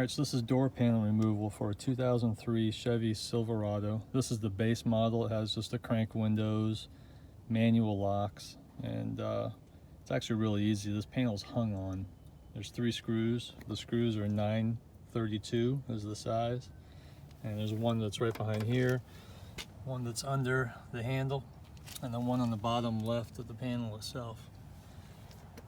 Alright, so this is door panel removal for a 2003 Chevy Silverado. This is the base model. It has just the crank windows, manual locks, and it's actually really easy. This panel's hung on. There's 3 screws. The screws are 932 is the size. And there's one that's right behind here, one that's under the handle, and then one on the bottom left of the panel itself.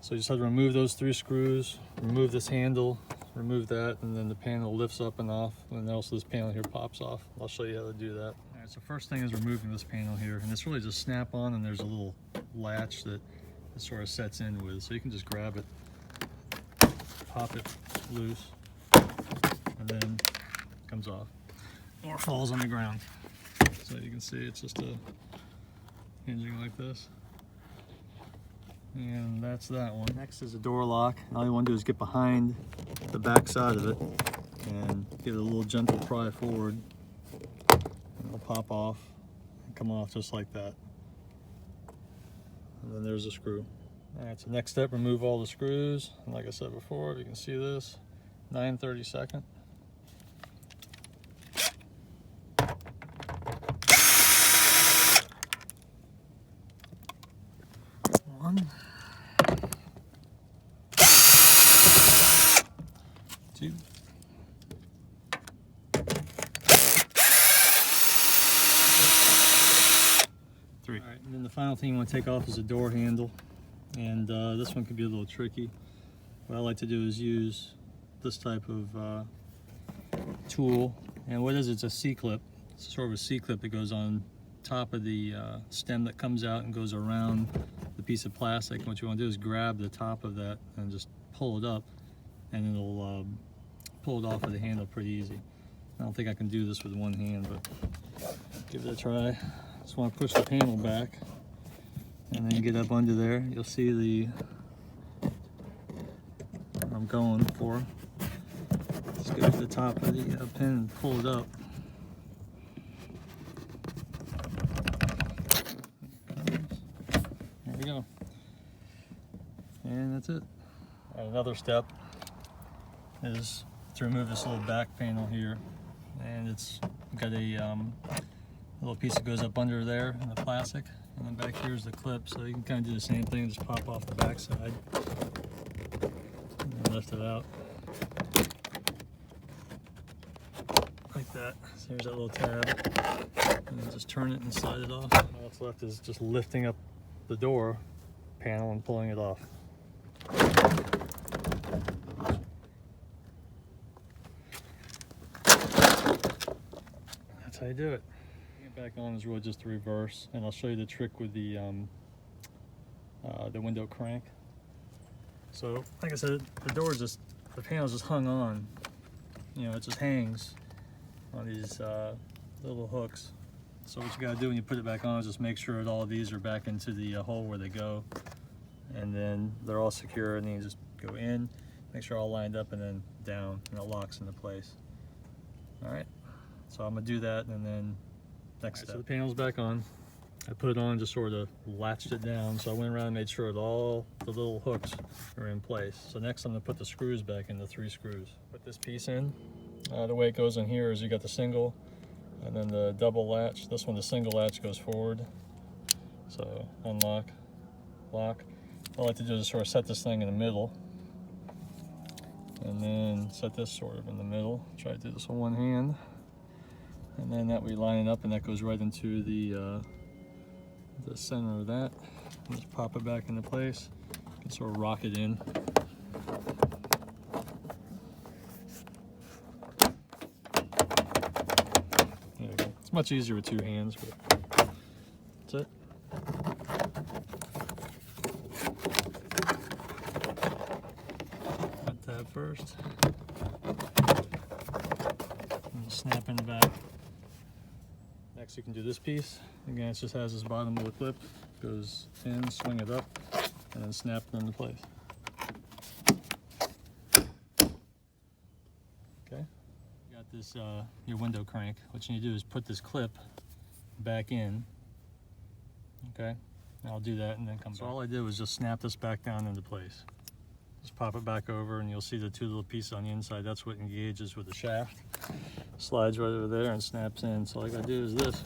So you just have to remove those 3 screws, remove this handle, remove that, and then the panel lifts up and off, and then also this panel here pops off. I'll show you how to do that. All right, so first thing is removing this panel here, and it's really just snap on, and there's a little latch that it sort of sets in with, so you can just grab it, pop it loose, and then it comes off, or falls on the ground. So you can see it's just a hinging like this. And that's that one. Next is a door lock. All you want to do is get behind the back side of it and give it a little gentle pry forward. And it'll pop off and come off just like that. And then there's a screw. Alright, so next step, remove all the screws. And like I said before, if you can see this, 9/32. One, 2, 3. All right, and then the final thing you want to take off is the door handle, and this one can be a little tricky. What I like to do is use this type of tool, and what is it? It's a C-clip. It's sort of a C-clip that goes on top of the stem that comes out and goes around the piece of plastic. And what you want to do is grab the top of that and just pull it up, and it'll pull it off of the handle pretty easy. I don't think I can do this with one hand, but give it a try. Just want to push the panel back and then get up under there. You'll see the what I'm going for. Just go to the top of the pin and pull it up. There we go. And that's it. And another step is to remove this little back panel here, and it's got a little piece that goes up under there in the plastic, and then back here is the clip, so you can kind of do the same thing, just pop off the back side and lift it out like that. So here's that little tab, and then just turn it and slide it off. All that's left is just lifting up the door panel and pulling it off. That's how you do it. Getting back on is really just the reverse, and I'll show you the trick with the window crank. So, like I said, the panel's just hung on. You know, it just hangs on these little hooks. So what you gotta do when you put it back on is just make sure that all of these are back into the hole where they go, and then they're all secure, and then you just go in, make sure all lined up, and then down, and it locks into place. All right, so I'm gonna do that, and then next step. So the panel's back on. I put it on, just sort of latched it down, so I went around and made sure that all the little hooks are in place. So next I'm gonna put the screws back in, the 3 screws. Put this piece in. The way it goes in here is you got the single and then the double latch. This one, the single latch goes forward. So unlock, lock. What I like to do is sort of set this thing in the middle, and then set this sort of in the middle. Try to do this with one hand. And then that we line it up, and that goes right into the center of that. And just pop it back into place. You can sort of rock it in. There you go. It's much easier with 2 hands, but that's it. That tab first. And snap in the back. Next you can do this piece. Again, it just has this bottom little clip. Goes in, swing it up, and then snap it into place. Okay. You got this, your window crank. What you need to do is put this clip back in. Okay. I'll do that and then come back. So all I did was just snap this back down into place. Just pop it back over and you'll see the two little pieces on the inside. That's what engages with the shaft. Slides right over there and snaps in. So all I gotta do is this.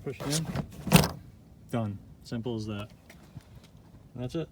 Push it in. Done. Simple as that. And that's it.